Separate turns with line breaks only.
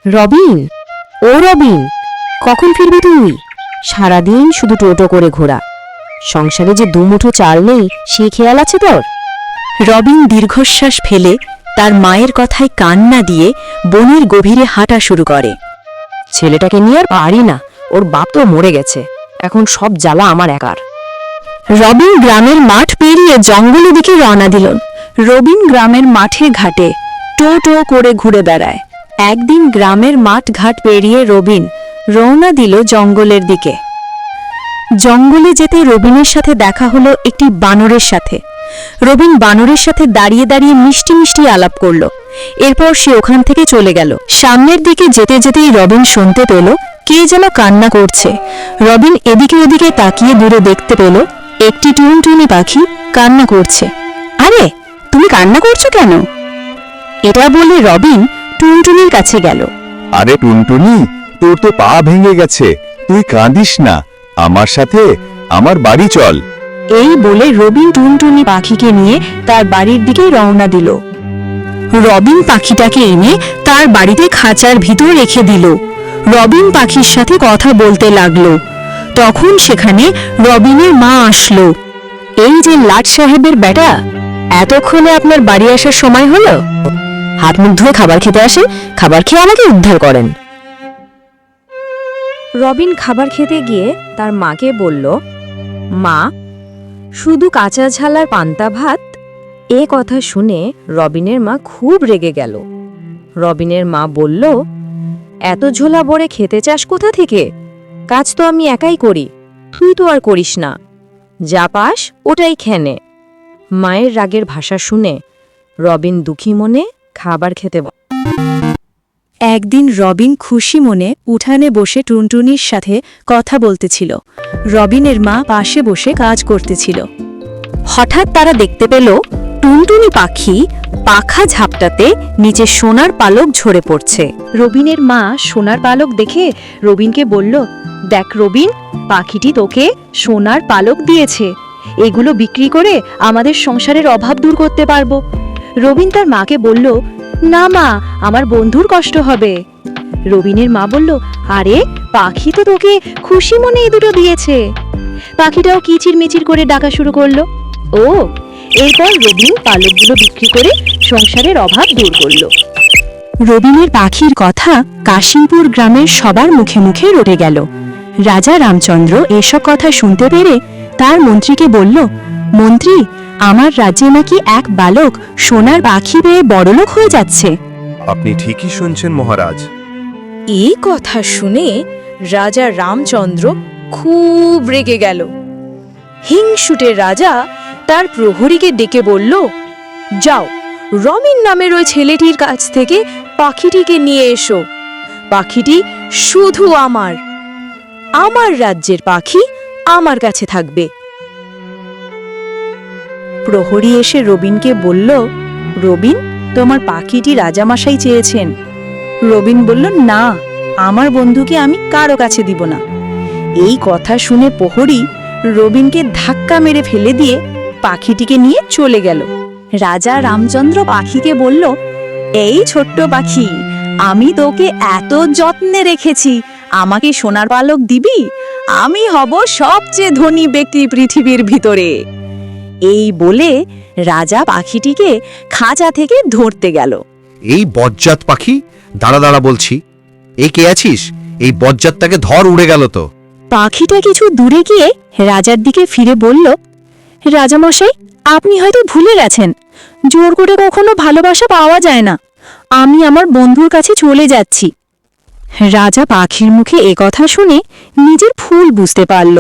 রবিন, ও রবিন, কখন ফিরবি তুই? সারাদিন শুধু টোটো করে ঘোরা, সংসারে যে দুমুঠো চাল নেই সে খেয়াল আছে তোর?
রবিন দীর্ঘশ্বাস ফেলে তার মায়ের কথায় কান না দিয়ে বনের গভীরে হাঁটা শুরু করে।
ছেলেটাকে নিয়ে আর পারি না, ওর বাপ তো মরে গেছে, এখন সব জ্বালা আমার একার।
রবিন গ্রামের মাঠ পেরিয়ে জঙ্গলের দিকে রওনা দিল। রবিন গ্রামের মাঠে ঘাটে টো টো করে ঘুরে বেড়ায়। একদিন গ্রামের মাঠ ঘাট পেরিয়ে রবিন রওনা দিল জঙ্গলের দিকে। জঙ্গলে যেতে রবিনের সাথে দেখা হলো একটি বানরের সাথে। রবিন বানরের সাথে দাঁড়িয়ে দাঁড়িয়ে মিষ্টি মিষ্টি আলাপ করল। এরপর সে ওখান থেকে চলে গেল। সামনের দিকে যেতে যেতেই রবিন শুনতে পেল কে যেন কান্না করছে। রবিন এদিকে ওদিকে তাকিয়ে দূরে দেখতে পেল একটি টুনটুনি পাখি কান্না করছে। আরে, তুমি কান্না করছো কেন? এটা বলে রবিন টুনটুনির কাছে গেল।
আরে টুনটুনি, তোর তো পা ভেঙে গেছে, তুই কাঁদিস না, আমার সাথে আমার বাড়ি চল।
এই বলে রবিন টুনটুনি পাখিকে নিয়ে তার বাড়ির দিকে রওনা দিল। রবিন পাখিটাকে এনে তার বাড়িতে খাঁচার ভিতর রেখে দিল। রবিন পাখির সাথে কথা বলতে লাগলো। তখন সেখানে রবিনের মা আসলো।
এই যে লাট সাহেবের বেটা, এতক্ষণে আপনার বাড়ি আসার সময় হলো? হাত মুখ ধুয়ে খাবার খেতে আসেন, খাবার খেয়ে আমাকে উদ্ধার করেন। রবিন খাবার খেতে গিয়ে তার মাকে বলল, মা, শুধু কাঁচা ঝাল আর পান্তা ভাত? এ কথা শুনে রবিনের মা খুব রেগে গেল। রবিনের মা বলল, এত ঝোলা ভরে খেতে চাস কোথা থেকে? কাজ তো আমি একাই করি, তুই তো আর করিস না, যা পাস ওটাই খেনে। মায়ের রাগের ভাষা শুনে রবিন দুঃখী মনে খাবার খেতে
একদিন রবিন খুশি মনে উঠানে বসে টুনটুনির সাথে কথা বলতেছিল। রবিনের মা পাশে বসে কাজ করতেছিল। হঠাৎ তারা দেখতে পেল টুনটুনি পাখি পাখা ঝাপটাতে নিচে সোনার পালক ঝরে পড়ছে। রবিনের মা সোনার পালক দেখে রবিনকে বলল, দেখ রবিন, পাখিটি তোকে সোনার পালক দিয়েছে, এগুলো বিক্রি করে আমাদের সংসারের অভাব দূর করতে পারবো। রবিন তার মাকে বলল, না মা, আমার বন্ধুর কষ্ট হবে। রবিনের মা বলল, আরে পাখি তো তোকে খুশি মনে এই দুটো দিয়েছে। পাখিটাও কিচির মিচির করে ডাকা শুরু করলো। ও, এরপর রবিন পালকগুলো বিক্রি করে সংসারের অভাব দূর করলো। রবিনের পাখির কথা কাশিমপুর গ্রামের সবার মুখে মুখে রটে গেল। রাজা রামচন্দ্র এসব কথা শুনতে পেরে তার মন্ত্রীকে বলল, মন্ত্রী, আমার রাজ্যে নাকি এক বালক সোনার পাখি পেয়ে বড়লোক হয়ে যাচ্ছে।
আপনি ঠিকই শুনছেন মহারাজ।
এই কথা শুনে রাজা রামচন্দ্র খুব রেগে গেল। হিংসুটে রাজা তার প্রহরীকে ডেকে বলল, যাও, রবিন নামের ওই ছেলেটির কাছ থেকে পাখিটিকে নিয়ে এসো। পাখিটি শুধু আমার, আমার রাজ্যের পাখি আমার কাছে থাকবে। প্রহরী এসে রবিনকে বলল, রবিন, তোমার পাখিটি রাজামশাই চেয়েছেন। রবিন বলল, না, আমার বন্ধুকে আমি কারো কাছে দিব না। এই কথা শুনে প্রহরী রবিনকে ধাক্কা মেরে ফেলে দিয়ে পাখিটিকে নিয়ে চলে গেল। রাজা রামচন্দ্র পাখিকে বলল, এই ছোট্ট পাখি, আমি তোকে এত যত্নে রেখেছি, আমাকে সোনার পালক দিবি? আমি হব সবচেয়ে ধনী ব্যক্তি পৃথিবীর ভিতরে। এই বলে রাজা পাখিটিকে খাঁচা থেকে ধরতে গেল।
এই বজ্জাত পাখি, দাঁড়া দাঁড়া বলছি, এই কে আছিস? এই বজ্জাতটাকে ধর, উড়ে গেল তো।
পাখিটা কিছু দূরে গিয়ে রাজার দিকে ফিরে বলল, রাজামশাই, আপনি হয়তো ভুলে গেছেন, জোর করে কখনো ভালোবাসা পাওয়া যায় না। আমি আমার বন্ধুর কাছে চলে যাচ্ছি। রাজা পাখির মুখে একথা শুনে নিজের ভুল বুঝতে পারল।